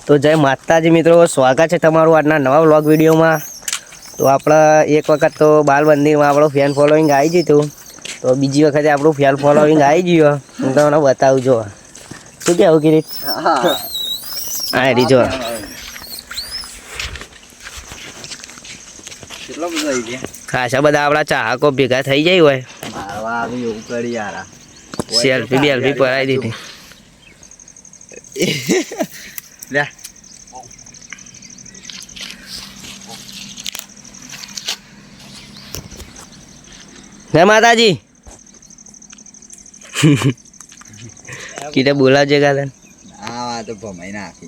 તો જય માતાજી મિત્રો, સ્વાગત છે તમારું આજના નવા વ્લોગ વિડીયોમાં। તો આપણે એક વખત તો બાલમંદિરમાં આપણો ફેન ફોલોઈંગ આવી ગયું હતું, તો બીજી વખતે આપણું ફેન ફોલોઈંગ આવી ગયું। હું તમને બતાવું જો શું કહેવું કિરીટ? હા રીજો ખાસા બધા આપણા ચાહકો ભેગા થઈ જાય હોય, સેલ્ફી બેલ્ફી પડાવી દીધી। जय माता जी। किटे बोला जे गालन आ तो भमाई नाखी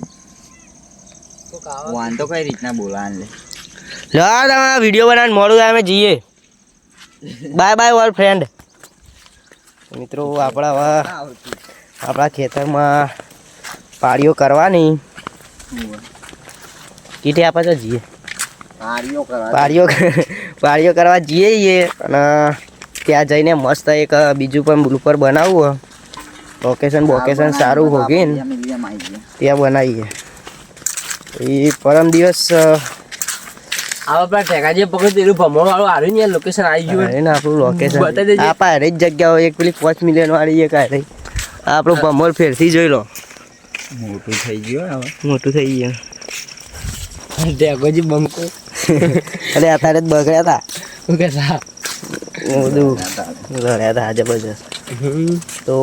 तो वान तो कई રીતના બોલાન લે લો તમે વિડિયો બનાવીને મોડું અમે જઈએ। Bye bye all friend. મિત્રો આપણા ખેતરમાં પાળીઓ કરવાની, કીટે આપા તો જઈએ પાળીઓ કરવા જઈએ અને ત્યાં જઈને મસ્ત એક બીજું પણ બ્લુપર બનાવવું, લોકેશન સારું હોગી ને ત્યાં બનાવીએ। એ પરમ દિવસ આપણા ટેકાજી પકડી ભમો વાળું આવ્યું ને લોકેશન આવી ગયું ને આપણું લોકેશન આપા હરેક જગ્યાઓ એક પેલી 5 મિલિયન વાળી એક હારે આપણું ભમોર ફેરથી જોઈ લો, મોટું થઈ ગયું મોટું થઈ ગયું। ટેકાજી બંકો અરે અત્યારે જ બગડ્યા હતા, શું કે સા બધું લડ્યા હતા જબરજસ્ત। તો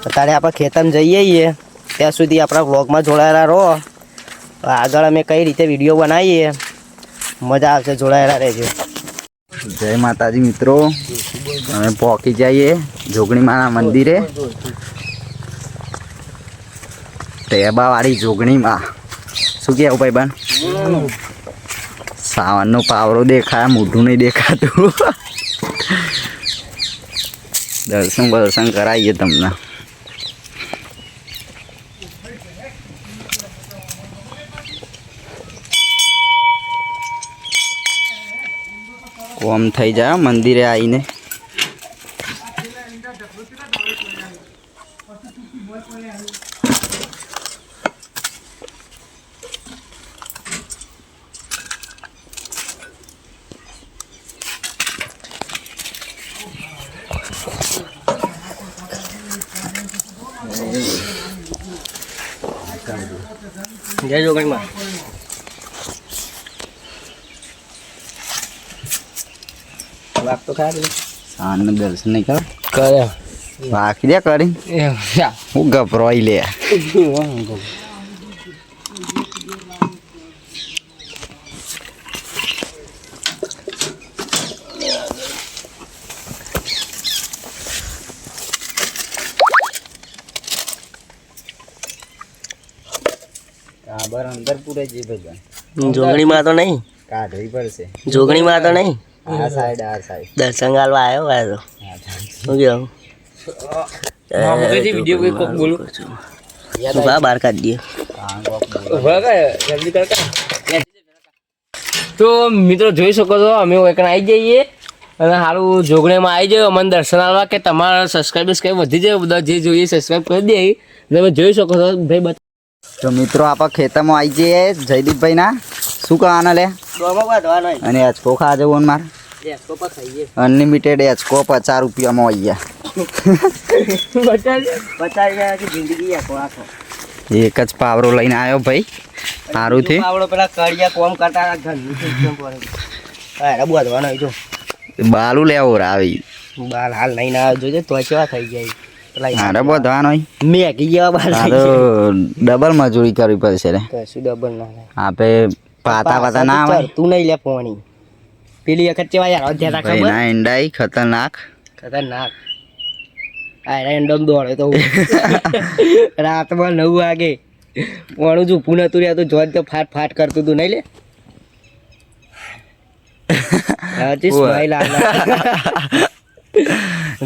અત્યારે આપણે ખેતરમાં જઈએ, ત્યાં સુધી આપણા વ્લોગમાં જોડાયેલા રહો। આગળ અમે કઈ રીતે વિડીયો બનાવીએ મજા આવશે, જોડાયેલા રહેજો। જય માતાજી મિત્રો, અમે પહોંચી જઈએ જોગણીમાના મંદિરે, ટેબાવાળી જોગણીમાં। શું કહેવું ભાઈ બન? સાવનનો પાવરો દેખાય, મોઢું નહીં દેખાતું। દર્શન કરાવીએ તમને। કોમ થઈ જાય મંદિરે આવીને। જય જોગણીમાં। વાત તો ખાલી સાંજનું દર્શન નહીં કરો કર્યા બાકી દે કરી હું ગભરાઈ લે। કાબર અંદર પૂરે છે ભાઈ, જોગણીમાં તો નહીં, કાઢવી પડશે જોગણીમાં તો નહીં, આ સાઈડ દર્શન ગાલવા આવ્યો હોય તો શું કહું વિડીયો કોઈ કોક બોલું બહાર કાઢી દઈએ। તો મિત્રો જોઈ શકો છો અમે એક આવી જઈએ અને સારું જોગણીમાં આવી જાય અમને દર્શન આવવા કે તમારા સબસ્ક્રાઈબર્સ કંઈ વધી જાય, બધા જે જોઈએ સબસ્ક્રાઈબ કરી દે। તમે જોઈ શકો છો ભાઈ। તો મિત્રો આપણે ખેતરમાં આવી જઈએ જયદીપભાઈના। શું કહેવાના લે? અને એચકો ખા જવું મારે અનલિમિટેડ એચકો 50 રૂપિયામાં આવી ગયા। એક જ પાવરો લઈને આવ્યો ભાઈ, સારું થી પેલા કડિયા કોમ કરતા બધવાનો જો બાલું લેવો આવી બાલ હાલ નહીં ના જોજે તો કેવા થઈ જાય મારે બધવાનો મેગી જેવા બાલ ડબલ મજૂરી કરવી પડશે રે, કશું ડબલ ના આપણે પાતા ના આવે। તું નહીં લે પોણી પેલી વખત કેવા યાર અધ્યા ખબર ના ઈંડાઈ ખતરનાક આ રેન્ડમ દોડે તો રાતમાં 9 વાગે પોણું જ ઊભું નતું રહ્યા તો જોજ તો ફાટ કરતું તું નહીં લે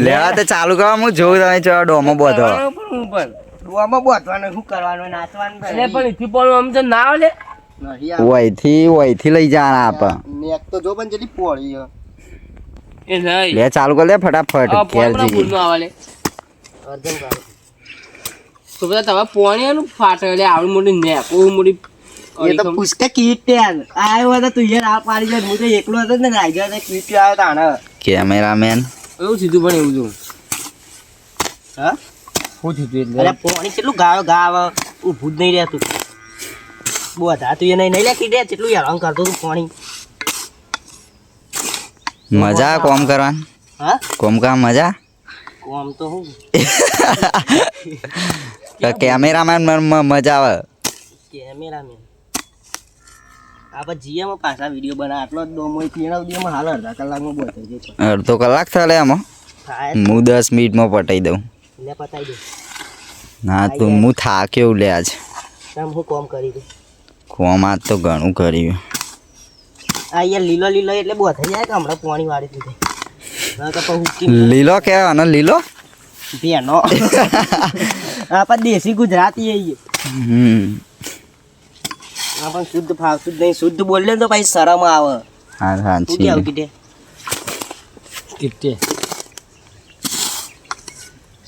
લેવા તો ચાલુ કરવા હું જોઉં તમે ચો ડોમો બધો બોધવાનું શું કરવાનું નાચવાનું પણ ઇથી પણ આમ તો ના આવે વહીથી લઈ જવાના આપણે નેક તો જો પણ જેટલી પોળી એ નહીં લે ચાલુ કર દે ફટાફટ આ ઘેર પોણા જઈએ। ફૂલ નો આવે લે અર્જન તો બધા તમે પોણી એનું ફાટે એટલે આવડી મોટી નેક મોટી એ તો પુષ્કે કીટ યાર આવ્યો હતો તું યાર આ પાડી જાય હું તો એકલો હતો ને રાઈ જાય કીટ આવ્યો તો આને કેમેરામેન એવું સીધું પણ એવું જો હા શું થયું અરે પોણી કેટલું ગાવ ઊભું જ નહીં રહેતું બોધા તું એને નહીં લેખી દે કેટલું હેરાન કરતો તું પોણી મજા કોમ કરવાની હા કોમ કા મજા કોમ તો હું કેમેરામેન મજા આવે કેમેરામેન આપણે જીએમાં પાછા વિડીયો બનાવે આટલો જ ડોમો તેના સુધીમાં હાલ અડધા કલાકમાં બોલ થઈ જાય અડધો કલાક થાય એમાં થાય હું 10 મિનિટમાં પટાઈ દઉં એટલે પતાવી દે ના તું હું થાક્યો લે આજ તમ હું કોમ કરી દઉં કોમ આજ તો ઘણું કર્યું આ યાર લીલો લીલો એટલે બહુ થઈ જાય કે હમણાં પાણી વાળી દીધી ના તો પછી લીલો કેવા અને લીલો ભેનો આપણે દેશી ગુજરાતી આવીએ આપણે શુદ્ધ ફાવતું જ નહીં શુદ્ધ બોલે તો પછી શરમ આવે હા હા શું કેવું કીધે કિટે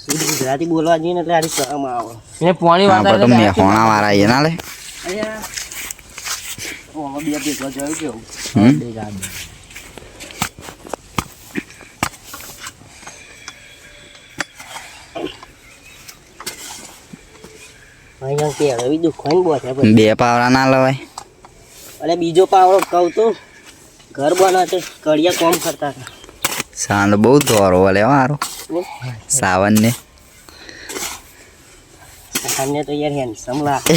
શુદ્ધ ગુજરાતી બોલવા જઈએ ને એટલે આની શરમ આવે એને પોણી હા વાળા પણ મેહોણા વાળા એ ના લે આમાં બે ભેગો જોયું કેવું અહીંયા કે હવે બીજું ખોઈને બોધે પછી બે પાવડા ના લવાય અને બીજો પાવડો કહું તો ઘર બનાવતે કડિયા કોમ કરતા હતા સાંડ બહુ ધોરો વલે મારો સાવન ને સામાન્ય તો યાર હેન્ડસમ લાગે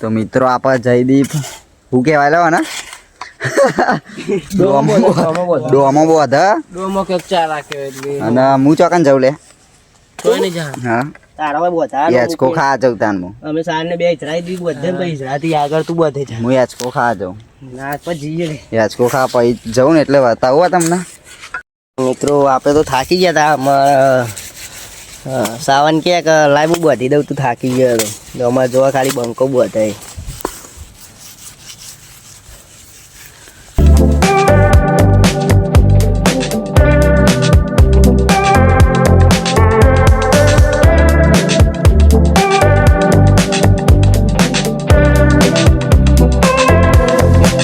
તો મિત્રો આપા જયદીપ શું કહેવાય લો ને ડોમો બોધ ડોમો કે ચા રાખે એટલે અને હું ચોકન જઉં લે કોઈ નહીં જા હા તારા ભાઈ બોધા યાચકો ખા જઉં તાન હું અમે સારને બે હિજરાઈ દી બધે ને પછી હિજરાથી આગળ તું બધે જા હું યાચકો ખા જઉં ના પછી જઈએ ને યાચકો ખા પછી જઉં ને એટલે બતાવું તમને મિત્રો આપણે તો થાકી ગયા હતા અમારા સાવન કે લાઈ હું બધી દઉં તું થાકી ગયો હતો તો અમારે જોવા ખાલી બંકો બધાય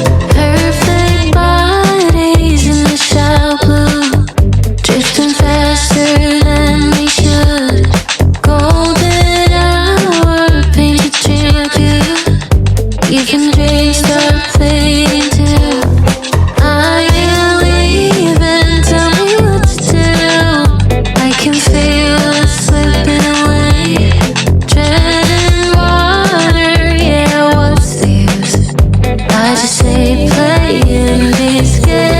Perfect bodies in the shallow blue, drifting faster than we should. Golden hour, painted champion. Even dreams start fading too. I am leaving, tell me what to do. I can feel it slipping away. Treading water, yeah, what's the use? I just hate playing these games.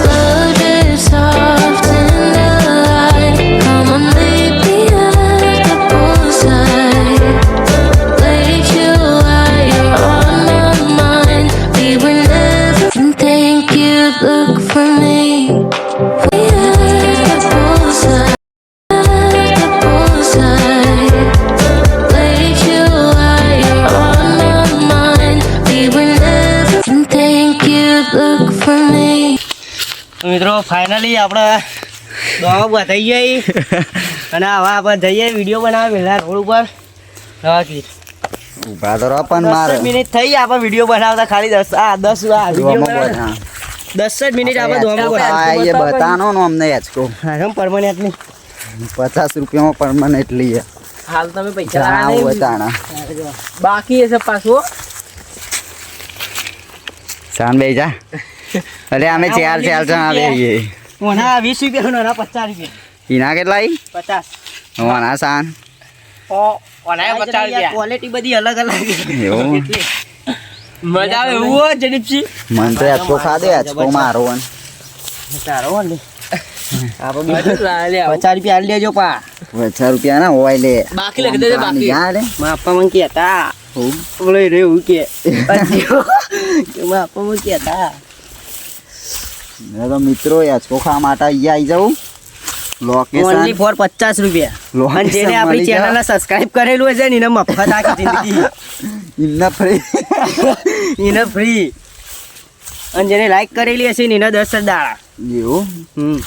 Love drips soft in the light. Come on, meet me at the poolside. Late July, you're on my mind. We were never didn't think you'd look for me. We at the poolside. At the poolside. Late July, you're on my mind. We were never didn't think you'd look for me. મિત્રો finally આપણે દવા બતાવી ગઈ અને હવે આપણે જઈએ video બનાવવા પહેલા રોડ ઉપર દવા કીટ ઉભા તો રહો પણ મારે 10 મિનિટ થઈ આપણે વિડીયો બનાવતા ખાલી 10 ડોમો બોધ હા 10 જ મિનિટ આપણે દોમો આ એ બતાનો નો અમને યાચકો હા પરમાનન્ટ ની 50 રૂપિયામાં પરમાનન્ટ લઈએ હાલ તમે પૈસા જા લાયા નહીં. બતાના બાકી હશે પાછું સાન બે જા અરે અમે ચાર ચાર જણા આવીએ ઓના 20 રૂપિયા ઓના 50 રૂપિયા ઈના કેટલા ઈ 50 ઓના સાન ઓનાય 50 રૂપિયા ક્વોલિટી બધી અલગ અલગ એવું મજા આવે એવું હો જડીપસી મન તો યાચકો ખા દે યાચકો મારો વન સારો હો ને આપણે બધું લાયા લે આવું. 50 રૂપિયા આલી દેજો પા 50 રૂપિયા ના હોય લે બાકી લખી દેજે બાકી જા લે માપા મને કહેતા બોલો રે એવું કે માપા મને કહેતા મેં તો મિત્રો યાચકો ખા માટે અહીંયા આવી જાઉં ઓનલી લોકેશન ફોર 50 રૂપિયા અને જેને લોકેશન આપણી મળી જાય ચેનલને સબસ્ક્રાઇબ કરેલું હશે ને એને મફત આખી જિંદગી ઇન્ના ફ્રી એને ફ્રી અને જેને લાઈક કરેલી હશે ને એના 10 દાડા. એવું હમ.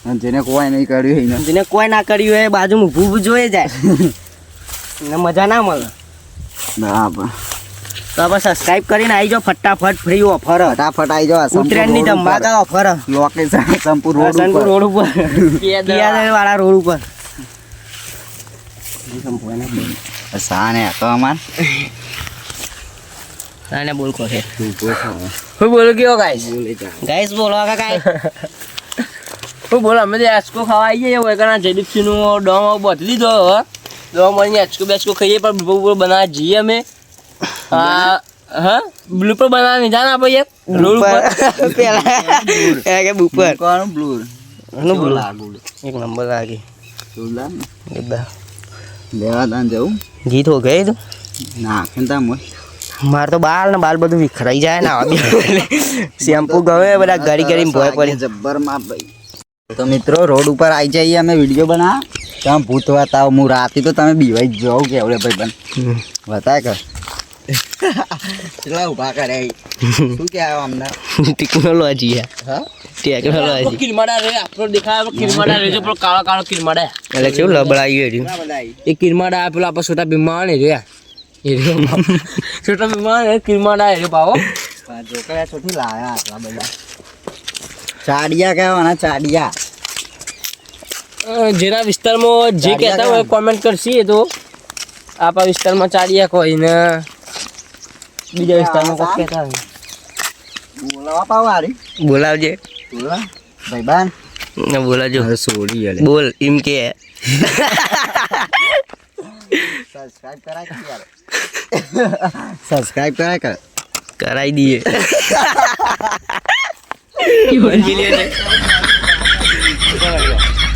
અને જેને કોઈ નહીં કર્યું એને જેને કોઈ ના કર્યું હોય બાજુમાં ઊભું ઊભું જોઈ જાય ને મજા ના મળે. બરાબર. તો આપણે સબસ્ક્રાઇબ કરીને આવી જાઓ ફટાફટ ફ્રી ઓફર. ફટાફટ આવી જાઓ ઉત્તરાયણની ધમાકા ઓફર. લોકેશન સંપૂર રોડ સંકુલ રોડ ઉપર વાળા રોડ ઉપર. સાને તો અમાર આને બોલ કો છે. હું બોલું કયો ગાઈસ ગાઈસ બોલો કાકા. હું બોલો અમે તો આચકો ખાવા આવી જઈએ વેકના જયદીપસિંહનું ડોમ બધી લીધો હવે ડોમ મળીને આચકો બેચકો ખાઈએ પણ બપોર બનાવવા જઈએ અમે. હા બ્લુપર બનાવવાની જાણ આપણે એક રોડ ઉપર પેલા કે બુપર કોણ બ્લૂર એનું બોલ એક નંબર લાગી સુલા બધા લેવા દાન જવું ગીત હો ગઈ તો ના ખેંતા મોય માર તો બાલ ને બાલ બધું વિખરાઈ જાય ને શેમ્પુ ગવે બધા ગરી કરીને ભોય પડી. જબ્બર માં ભાઈ. તો મિત્રો રોડ ઉપર આવી જઈએ અમે વિડીયો બના ત્યાં ભૂત હતા હું રાતે તો તમે બીવાઈ જ જાઓ કે એવડે ભાઈ બન બતાય કર કેટલા ઉભા કરે શું કહેવાય અમને ટેકનોલોજી હા ટેકનોલોજી કિરમાડા રે આપણો દેખાય કિરમાડા રેજો પેલો કાળો કાળો કિરમાડા એટલે કેવું લબડાયું રહ્યું. એ કિરમાડા પેલો આપણે છોટા ભીમા ને રે છોટા ભીમા ને કિરમાડા રે પાવો જોકડા છોટી લાયા આટલા બધા ચાડિયા કહેવાના ચાડિયા જેના વિસ્તારમાં જે કહેતા હોય કોમેન્ટ કરશી તો આપણા વિસ્તારમાં ચાડિયા કોઈ ને બીજા વિસ્તારમાં કોઈ કહેતા હોય બોલાવા પાવારી બોલાવજે બોલા ભાઈ બાન બોલાજો સોડી અલે બોલ એમ કે સબસ્ક્રાઇબ કરાય કે યાર સબસ્ક્રાઇબ કરાય કે કરાઈ દઈએ.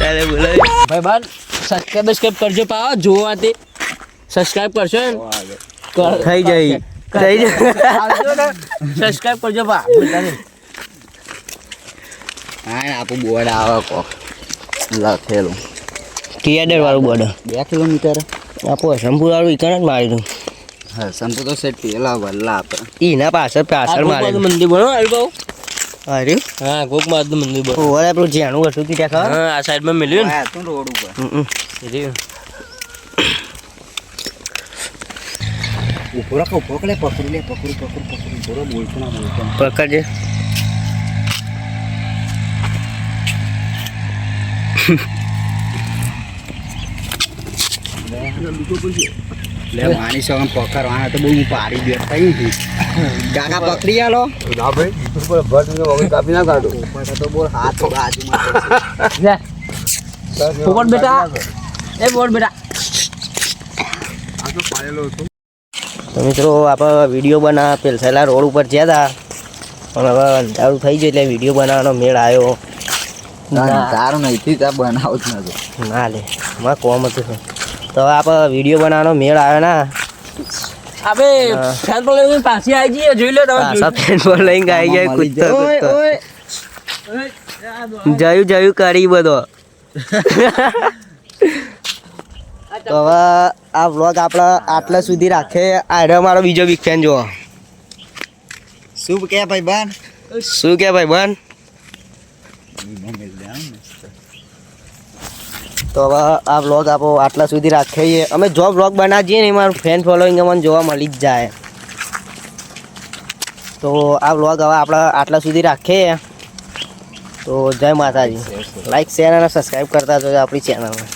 તારે બોલાવ ભાઈ બાન સબસ્ક્રાઇબ કરજો પાવો જોવાથી સબસ્ક્રાઇબ કરશો ને થઈ જાય થઈ જાય. સબસ્ક્રાઇબ કરજો પા હા આપું બોર્ડ આવે કો લખેલું કિયાડર વાળું બોર્ડ 2 કિલોમીટર આપો સંપૂર વાળું ઈકણ જ મારી દઉં. હા સંપુ તો સેટ પેલા વલ્લા આપણે એના પાછળ પાછળ મારી દઉં. મંદિર બનો અરે અરે હા ગોક મારું મંદિર બનો ઓરે આપણું જ્યાંનું હતું ત્યાં ખબર. હા આ સાઈડમાં મળ્યું આ તું રોડ ઉપર ને ઉભો રાખો પકડે પકડી લે પકડી બોલો બોલતો ના બોલતો પકડજે. લે માની સો પકડવાના તો બહુ પાડી દે કઈ થી કાકા પકડી આલો ના ભાઈ ઉપર ભટ ને વગર કાપી ના કાઢો ઉપર તો બોલ હાથ બાજુમાં પોપટ બેટા એ પોપટ બેટા તો મિત્રો આપણે વિડીયો બનાવવા પેલસેલા રોડ ઉપર ગયા હતા પણ હવે અંધારું થઈ ગયું એટલે વિડીયો બનાવવાનો મેળ આવ્યો તારું નહીં ત્યાં બનાવું જ નતું ના લે માં કોમ હતું. તો હવે આપણે વિડીયો બનાવવાનો મેળ આવ્યો ના અબે ફેન પર લઈને પાછી આવી જઈએ જોઈ લો તમે પાછા ફેન પર લઈને આવી ગયા કૂદતો કૂદતો જયું કરી બધો. તો હવે આ વ્લોગ આપણે આટલા સુધી રાખે. આ મારો બીજો બિગ ફેન જુઓ શું કે ભાઈ બાન શું કે ભાઈ બન. તો હવે આ વ્લોગ આપો આટલા સુધી રાખીએ. અમે જો વ્લોગ બનાવીએ ને એમાં ફેન ફોલોઈંગ અમને જોવા મળી જ જાય. તો આ વ્લોગ હવે આપણે આટલા સુધી રાખીએ. તો જય માતાજી. લાઈક શેર અને સબસ્ક્રાઈબ કરતા જજો આપણી ચેનલને.